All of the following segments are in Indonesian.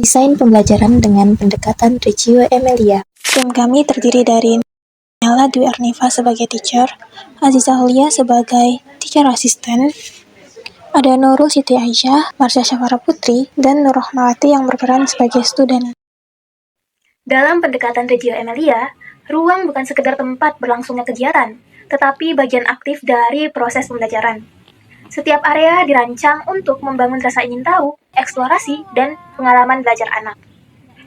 Desain pembelajaran dengan pendekatan Reggio Emilia. Tim kami terdiri dari Nela Dwi Arnifa sebagai teacher, Aziza Aulia sebagai teacher assistant, ada Nurul Siti Aisyah, Marsha Syafara Putri, dan Nur Rahmawati yang berperan sebagai student. Dalam pendekatan Reggio Emilia, ruang bukan sekedar tempat berlangsungnya kegiatan, tetapi bagian aktif dari proses pembelajaran. Setiap area dirancang untuk membangun rasa ingin tahu, eksplorasi, dan pengalaman belajar anak.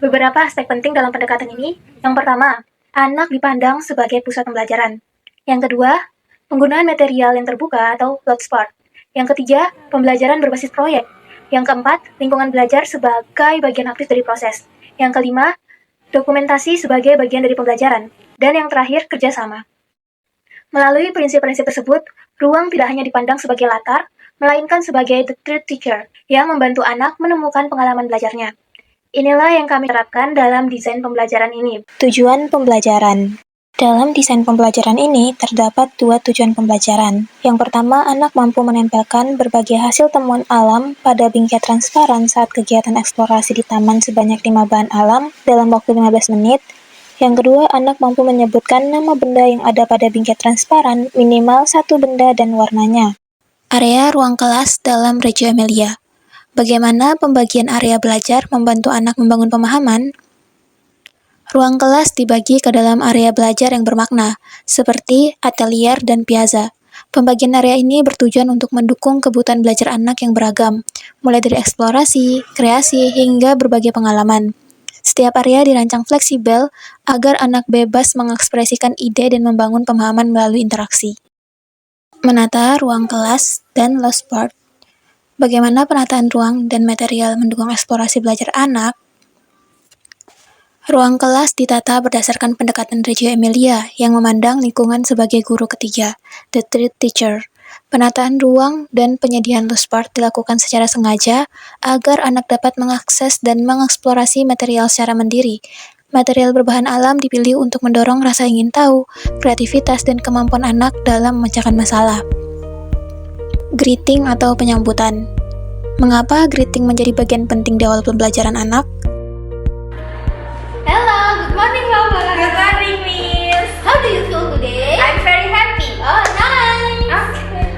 Beberapa aspek penting dalam pendekatan ini. Yang pertama, anak dipandang sebagai pusat pembelajaran. Yang kedua, penggunaan material yang terbuka atau Blogspot. Yang ketiga, pembelajaran berbasis proyek. Yang keempat, lingkungan belajar sebagai bagian aktif dari proses. Yang kelima, dokumentasi sebagai bagian dari pembelajaran. Dan yang terakhir, kerjasama. Melalui prinsip-prinsip tersebut, ruang tidak hanya dipandang sebagai latar, melainkan sebagai the third teacher yang membantu anak menemukan pengalaman belajarnya. Inilah yang kami terapkan dalam desain pembelajaran ini. Tujuan pembelajaran. Dalam desain pembelajaran ini terdapat 2 tujuan pembelajaran. Yang pertama, anak mampu menempelkan berbagai hasil temuan alam pada bingkai transparan saat kegiatan eksplorasi di taman sebanyak 5 bahan alam dalam waktu 15 menit. Yang kedua, anak mampu menyebutkan nama benda yang ada pada bingkai transparan, minimal 1 benda dan warnanya. Area ruang kelas dalam Reggio Emilia. Bagaimana pembagian area belajar membantu anak membangun pemahaman? Ruang kelas dibagi ke dalam area belajar yang bermakna, seperti atelier dan piazza. Pembagian area ini bertujuan untuk mendukung kebutuhan belajar anak yang beragam, mulai dari eksplorasi, kreasi, hingga berbagai pengalaman. Setiap area dirancang fleksibel agar anak bebas mengekspresikan ide dan membangun pemahaman melalui interaksi. Menata ruang kelas dan lost part. Bagaimana penataan ruang dan material mendukung eksplorasi belajar anak? Ruang kelas ditata berdasarkan pendekatan Reggio Emilia yang memandang lingkungan sebagai guru ketiga, the third teacher. Penataan ruang dan penyediaan lost part dilakukan secara sengaja agar anak dapat mengakses dan mengeksplorasi material secara mandiri. Material berbahan alam dipilih untuk mendorong rasa ingin tahu, kreativitas, dan kemampuan anak dalam memecahkan masalah. Greeting atau penyambutan. Mengapa greeting menjadi bagian penting di awal pembelajaran anak? Hello, good morning, Mama. Good morning, Miss. How do you feel today? I'm very happy. Oh, nice. Okay.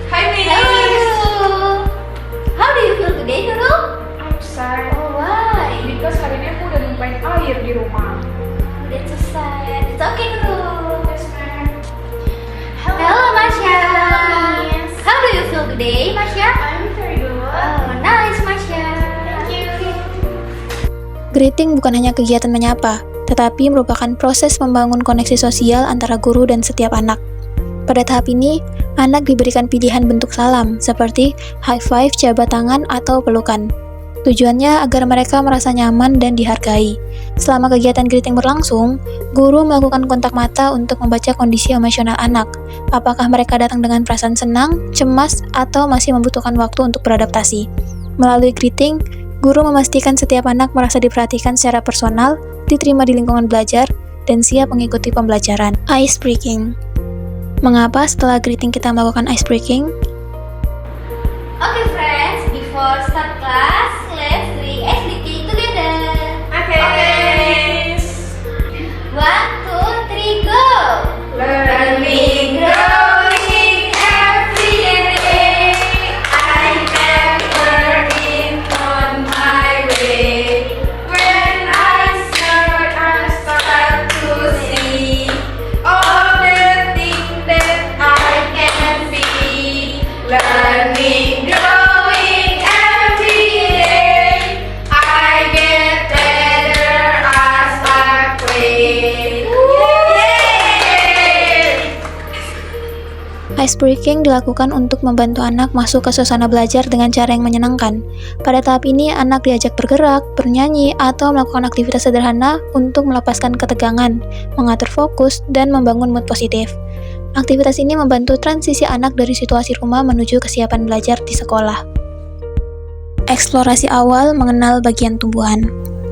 Hi, Miss. Hello. How do you feel today, Nurul? I'm sad Oh, why? because hari ini aku udah numpain air di rumah. That's so sad. It's okay, Nurul. Yes, ma'am. Hello, Masya. Miss. How do you feel today, Masya? I'm very good. Oh, nice, Masya. Thank you. Greeting bukan hanya kegiatan menyapa, tetapi merupakan proses membangun koneksi sosial antara guru dan setiap anak. Pada tahap ini, anak diberikan pilihan bentuk salam, seperti high five, jabat tangan, atau pelukan. Tujuannya agar mereka merasa nyaman dan dihargai. Selama kegiatan greeting berlangsung, guru melakukan kontak mata untuk membaca kondisi emosional anak. Apakah mereka datang dengan perasaan senang, cemas, atau masih membutuhkan waktu untuk beradaptasi. Melalui greeting, guru memastikan setiap anak merasa diperhatikan secara personal, diterima di lingkungan belajar, dan siap mengikuti pembelajaran. Ice breaking. Mengapa setelah greeting kita melakukan ice breaking? Okay, friends. Before start class, let's do ice breaking together. Okay. Miss. 1, 2, 3, go. Learning, growing every day. I never been on my way. When I start to see all the things that I can see. Learning, growing every day. I get better as I play. Yay! Ice breaking dilakukan untuk membantu anak masuk ke suasana belajar dengan cara yang menyenangkan. Pada tahap ini, anak diajak bergerak, bernyanyi, atau melakukan aktivitas sederhana untuk melepaskan ketegangan, mengatur fokus, dan membangun mood positif. Aktivitas ini membantu transisi anak dari situasi rumah menuju kesiapan belajar di sekolah. Eksplorasi awal mengenal bagian tumbuhan.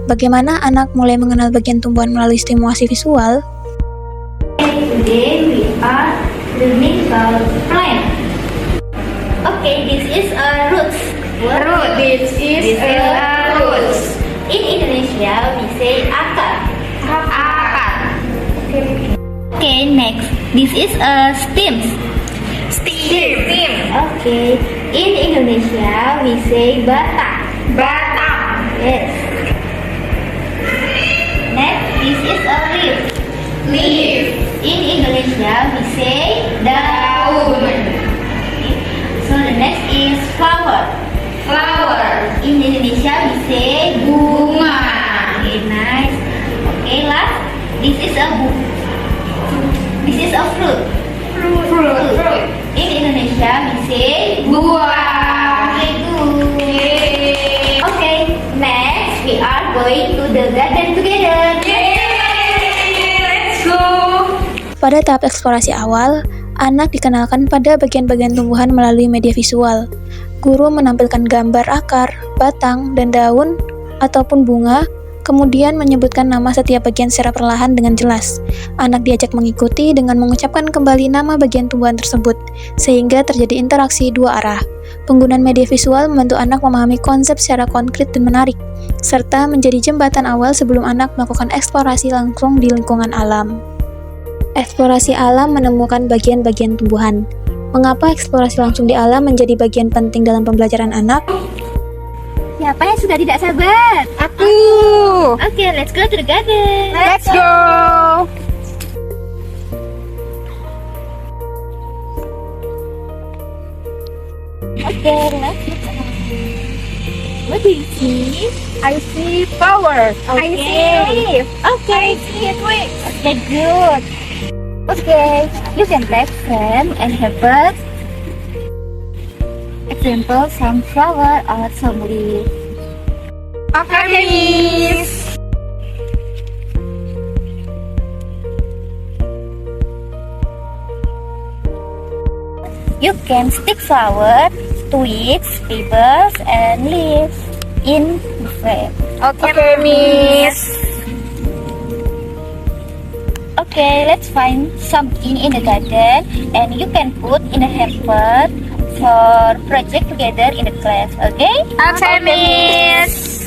Bagaimana anak mulai mengenal bagian tumbuhan melalui stimulasi visual? Today we are learning about plant. Okay, this is a roots. Root. This is a roots. In Indonesia, we say akar. Akar. Okay, next. This is a steam. Steam. Okay. In Indonesia, we say batang. Batang. Yes. Next, this is a leaf. Leaf. In Indonesia, we say Daun. So the next is flower. Flower. In Indonesia, we say Bunga. Okay, nice. Okay, last. This is a book. This is a fruit. Fruit. In Indonesia, we say Buah. okay, good. Yay. Okay, next we are going to the garden together. Yay. Let's go. Pada tahap eksplorasi awal, anak dikenalkan pada bagian-bagian tumbuhan melalui media visual. Guru menampilkan gambar akar, batang, dan daun ataupun bunga, kemudian menyebutkan nama setiap bagian secara perlahan dengan jelas. Anak diajak mengikuti dengan mengucapkan kembali nama bagian tumbuhan tersebut, sehingga terjadi interaksi dua arah. Penggunaan media visual membantu anak memahami konsep secara konkret dan menarik, serta menjadi jembatan awal sebelum anak melakukan eksplorasi langsung di lingkungan alam. Eksplorasi alam menemukan bagian-bagian tumbuhan. Mengapa eksplorasi langsung di alam menjadi bagian penting dalam pembelajaran anak? Siapa yang sudah tidak sabar? Aku. Okay, let's go to the garden. Let's go. Okay, let's look around. What do you see? I see flowers. I Okay. see leaf. Okay. I see twigs. Okay, good. Okay, you can take them and have a example, some flower or some leaf. Okay, miss. You can stick flower, twigs, fibers, and leaves in the frame. Okay, miss. Okay, let's find something in the garden and you can put in a hamper for project together in the class, okay? Okay, miss.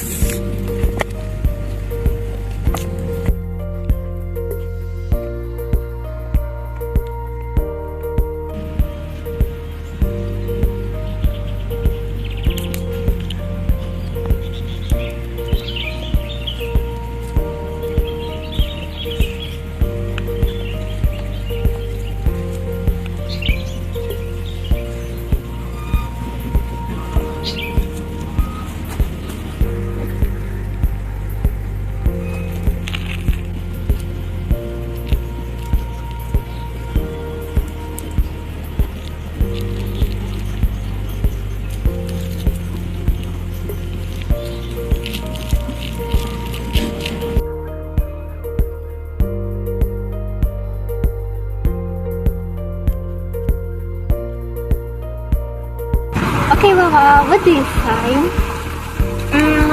Okay, Wawa, what do you find?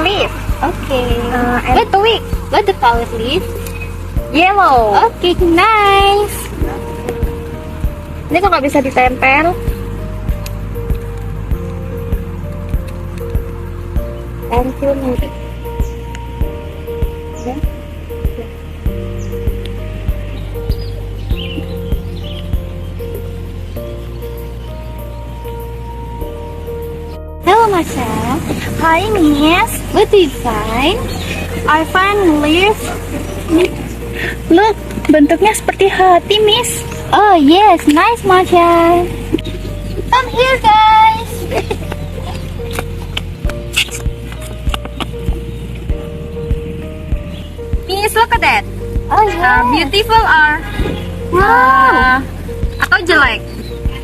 Leaf. Okay. And What twig. what the color leaf? Yellow. Okay, nice. Ini kok nggak bisa ditempel? Thank you, Nuri. Hello, Masha. Hi, miss. What do you find? I find leaf. Look, bentuknya seperti hati, miss. Oh, yes, nice, Masha. Come here, guys. Miss, look at that. Oh, yeah. Beautiful or Wow. atau jelek?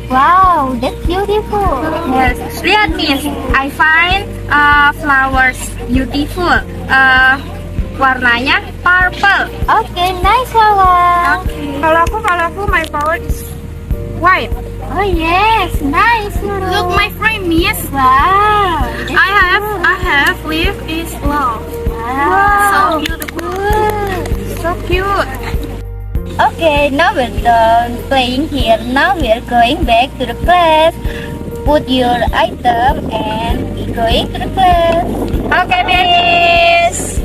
Wow, that's beautiful. Yes. Lihat, miss. I find flowers beautiful. Warnanya purple. Okay, nice, Wawa. Kalau aku, my flower is white. Oh, yes, nice, Nurul. Look my friend, miss. Wow. I have leaf is love. Wow. So beautiful. So cute. Okay, now we're done playing here. Now we are going back to the class. put your item and be going to the class. Okay, Miss.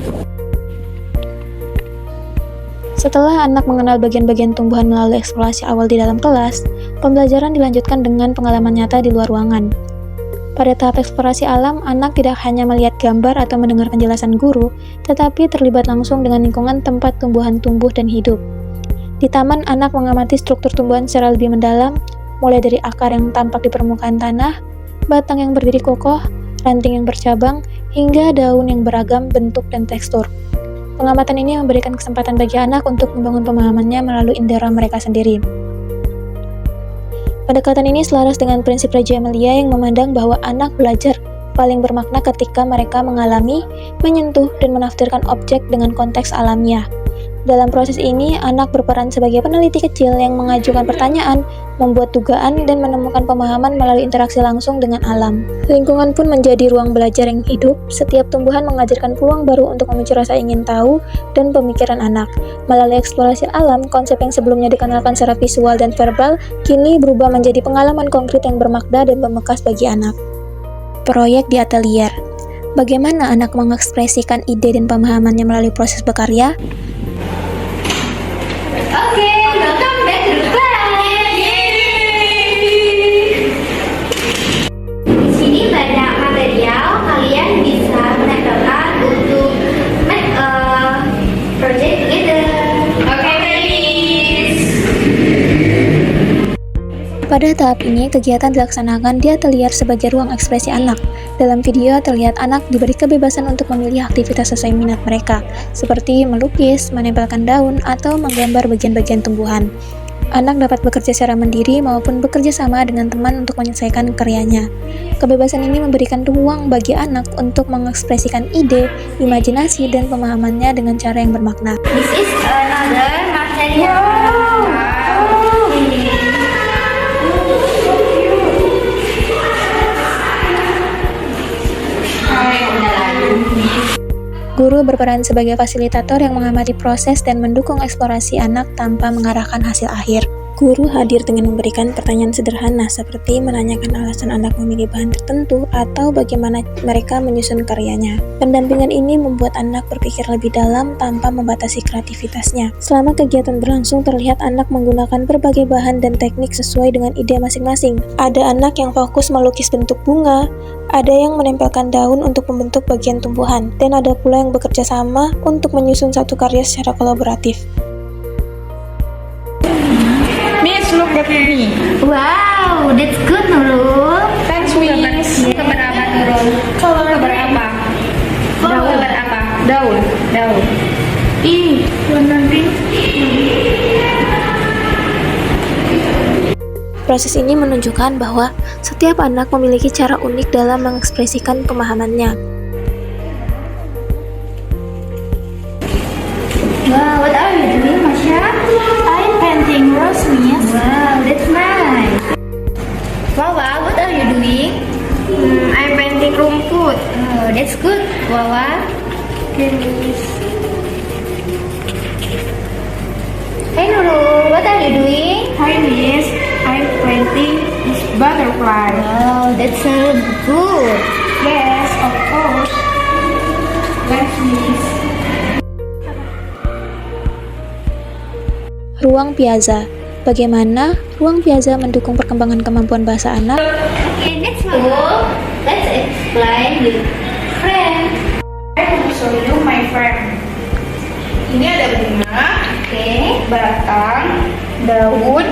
Setelah anak mengenal bagian-bagian tumbuhan melalui eksplorasi awal di dalam kelas, pembelajaran dilanjutkan dengan pengalaman nyata di luar ruangan. Pada tahap eksplorasi alam, anak tidak hanya melihat gambar atau mendengar penjelasan guru, tetapi terlibat langsung dengan lingkungan tempat tumbuhan tumbuh dan hidup. Di taman, anak mengamati struktur tumbuhan secara lebih mendalam, mulai dari akar yang tampak di permukaan tanah, batang yang berdiri kokoh, ranting yang bercabang, hingga daun yang beragam bentuk dan tekstur. Pengamatan ini memberikan kesempatan bagi anak untuk membangun pemahamannya melalui indera mereka sendiri. Pendekatan ini selaras dengan prinsip Reggio Emilia yang memandang bahwa anak belajar paling bermakna ketika mereka mengalami, menyentuh, dan menafsirkan objek dengan konteks alamiah. Dalam proses ini, anak berperan sebagai peneliti kecil yang mengajukan pertanyaan, membuat dugaan, dan menemukan pemahaman melalui interaksi langsung dengan alam. Lingkungan pun menjadi ruang belajar yang hidup. Setiap tumbuhan mengajarkan peluang baru untuk memicu rasa ingin tahu dan pemikiran anak. Melalui eksplorasi alam, konsep yang sebelumnya dikenalkan secara visual dan verbal, kini berubah menjadi pengalaman konkret yang bermakna dan membekas bagi anak. Proyek di atelier. Bagaimana anak mengekspresikan ide dan pemahamannya melalui proses berkarya? Okay, welcome back to the class. Di sini banyak material, kalian bisa menempelkan untuk make a project together. Okay, Miss. Pada tahap ini, kegiatan dilaksanakan di atelier sebagai ruang ekspresi anak. Dalam video, terlihat anak diberi kebebasan untuk memilih aktivitas sesuai minat mereka, seperti melukis, menempelkan daun, atau menggambar bagian-bagian tumbuhan. Anak dapat bekerja secara mandiri maupun bekerja sama dengan teman untuk menyelesaikan karyanya. Kebebasan ini memberikan ruang bagi anak untuk mengekspresikan ide, imajinasi, dan pemahamannya dengan cara yang bermakna. This is another material. Guru berperan sebagai fasilitator yang mengamati proses dan mendukung eksplorasi anak tanpa mengarahkan hasil akhir. Guru hadir dengan memberikan pertanyaan sederhana seperti menanyakan alasan anak memilih bahan tertentu atau bagaimana mereka menyusun karyanya. Pendampingan ini membuat anak berpikir lebih dalam tanpa membatasi kreativitasnya. Selama kegiatan berlangsung, terlihat anak menggunakan berbagai bahan dan teknik sesuai dengan ide masing-masing. Ada anak yang fokus melukis bentuk bunga, ada yang menempelkan daun untuk membentuk bagian tumbuhan, dan ada pula yang bekerja sama untuk menyusun satu karya secara kolaboratif. Miss, look at me. Wow, that's good, Nurul. Thanks, Miss. Keberapa, Nurul? Keberapa? Daun. Keberapa? Daun. Ih, warna pink. Proses ini menunjukkan bahwa setiap anak memiliki cara unik dalam mengekspresikan pemahamannya. Wow, what are you doing, Masya? I'm painting rose, Miss. Wow, that's nice. Wawa, what are you doing? I'm painting rumput. Oh, that's good, Wawa. Hey, Nurul, what are you doing? Hi, Miss. I'm painting this butterfly. Wow, that's so good. Yes, of course. Thanks, Miss. Ruang Piazza. Bagaimana ruang Piazza mendukung perkembangan kemampuan bahasa anak? Okay, next one. Let's explain with friend. I will show you my friend. Ini ada bunga, Okay. batang, daun.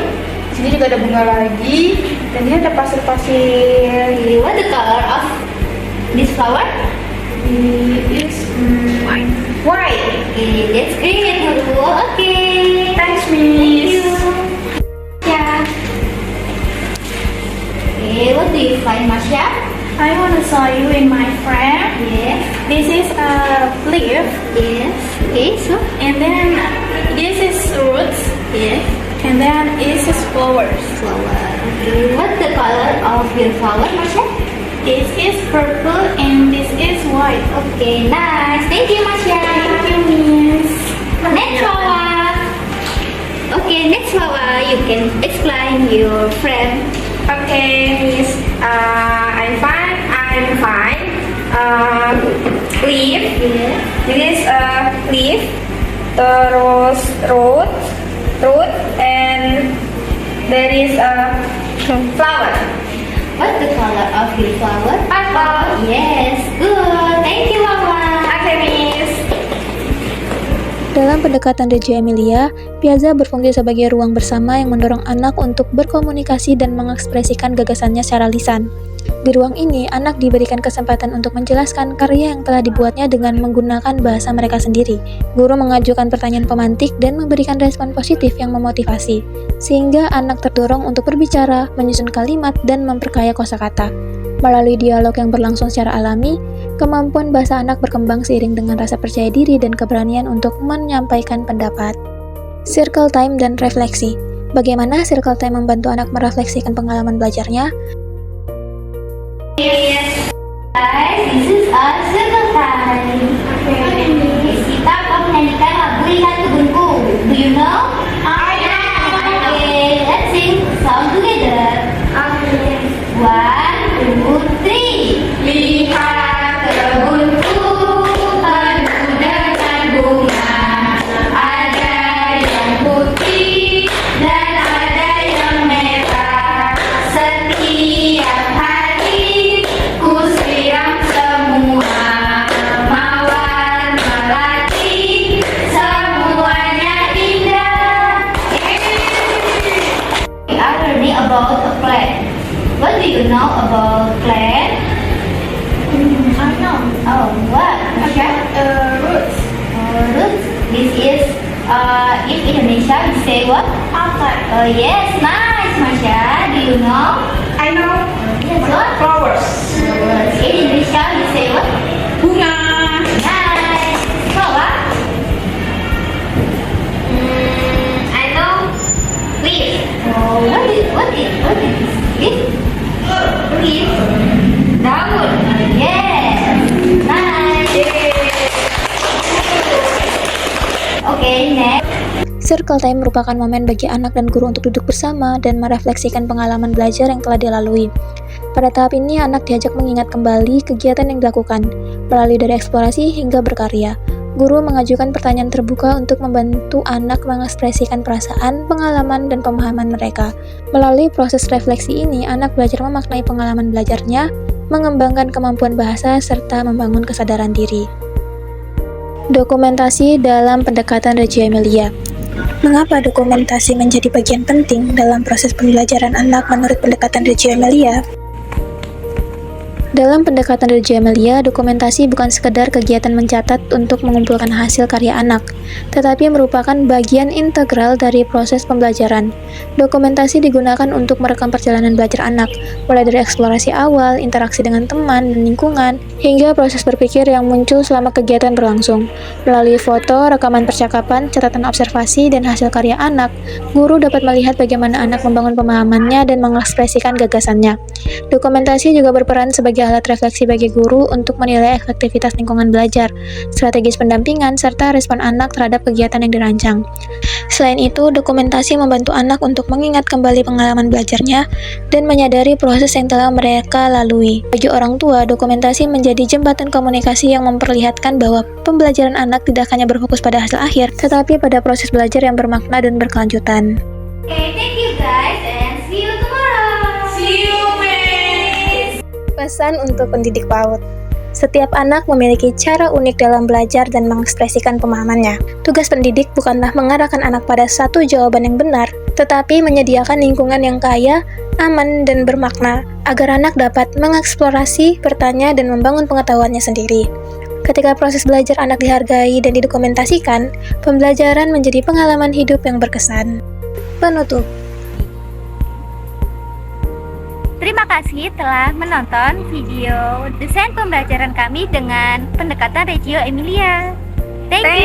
Sini juga ada bunga lagi. Dan ini ada pasir-pasir. What the color of this flower? It's white. Okay, that's great, Nurul. Okay. Thanks, Thank Miss. you. Yeah. Okay, what do you find, Masya? I want to show you in my friend. Yes. This is a leaf, Yes. Okay, so. and then this is roots, Yes. and then this is flowers. Flower. Okay. What the color of your flower, Masya? This is purple and this is white. Okay, nice. Thank you, Masya. Thank you, Miss. Next flower. Okay, next flower. You can explain your friend. Okay, Miss. leaf. This is leaf. Terus root, and there is a flower. What's the color of your flower? Purple. Yes, good. Thank you, Mama. Okay, Miss. Dalam pendekatan Reggio Emilia, piazza berfungsi sebagai ruang bersama yang mendorong anak untuk berkomunikasi dan mengekspresikan gagasannya secara lisan. Di ruang ini, anak diberikan kesempatan untuk menjelaskan karya yang telah dibuatnya dengan menggunakan bahasa mereka sendiri. Guru mengajukan pertanyaan pemantik dan memberikan respon positif yang memotivasi, sehingga anak terdorong untuk berbicara, menyusun kalimat, dan memperkaya kosakata. Melalui dialog yang berlangsung secara alami, kemampuan bahasa anak berkembang seiring dengan rasa percaya diri dan keberanian untuk menyampaikan pendapat. Circle time dan refleksi. Bagaimana circle time membantu anak merefleksikan pengalaman belajarnya? Yes. Guys, this is our circle time. Kita akan menyanyikan lagu Lihat Kebunku. Do you know? Okay, let's sing song together. One, two, three. Lihat kebunku penuh dengan bunga, ada yang putih dan ada yang merah. Setiap hari ku siram semua, mawar melati, semuanya indah. We are learning about a plant. What do you know about plant? I know. Oh, what? Masya? Roots. Roots. This is in Indonesia we say what? Akar. Oh yes, nice, Masya. Do you know? I know. Yes, what? Flowers. In Indonesia we say what? Bunga. Nice. Flower. I know. Leaf. Oh, what is this? Leaf? Leaf. Daun. Yes. Nice. Okay, next. Circle time merupakan momen bagi anak dan guru untuk duduk bersama dan merefleksikan pengalaman belajar yang telah dilalui. Pada tahap ini, anak diajak mengingat kembali kegiatan yang dilakukan, melalui dari eksplorasi hingga berkarya. Guru mengajukan pertanyaan terbuka untuk membantu anak mengekspresikan perasaan, pengalaman, dan pemahaman mereka. Melalui proses refleksi ini, anak belajar memaknai pengalaman belajarnya, mengembangkan kemampuan bahasa, serta membangun kesadaran diri. Dokumentasi dalam pendekatan Reggio Emilia. Mengapa dokumentasi menjadi bagian penting dalam proses pembelajaran anak menurut pendekatan Reggio Emilia? Dalam pendekatan Reggio Emilia, dokumentasi bukan sekedar kegiatan mencatat untuk mengumpulkan hasil karya anak, tetapi merupakan bagian integral dari proses pembelajaran. Dokumentasi digunakan untuk merekam perjalanan belajar anak, mulai dari eksplorasi awal, interaksi dengan teman dan lingkungan, hingga proses berpikir yang muncul selama kegiatan berlangsung. Melalui foto, rekaman percakapan, catatan observasi, dan hasil karya anak, guru dapat melihat bagaimana anak membangun pemahamannya dan mengekspresikan gagasannya. Dokumentasi juga berperan sebagai alat refleksi bagi guru untuk menilai efektivitas lingkungan belajar, strategis pendampingan, serta respon anak terhadap kegiatan yang dirancang. Selain itu, dokumentasi membantu anak untuk mengingat kembali pengalaman belajarnya dan menyadari proses yang telah mereka lalui. Bagi orang tua, dokumentasi menjadi jembatan komunikasi yang memperlihatkan bahwa pembelajaran anak tidak hanya berfokus pada hasil akhir, tetapi pada proses belajar yang bermakna dan berkelanjutan. Okay, thank you guys and see you tomorrow. See you, Miss. Pesan untuk pendidik PAUD. Setiap anak memiliki cara unik dalam belajar dan mengekspresikan pemahamannya. Tugas pendidik bukanlah mengarahkan anak pada satu jawaban yang benar, tetapi menyediakan lingkungan yang kaya, aman, dan bermakna, agar anak dapat mengeksplorasi, bertanya, dan membangun pengetahuannya sendiri. Ketika proses belajar anak dihargai dan didokumentasikan, pembelajaran menjadi pengalaman hidup yang berkesan. Penutup. Terima kasih telah menonton video desain pembelajaran kami dengan pendekatan Reggio Emilia. Thank you.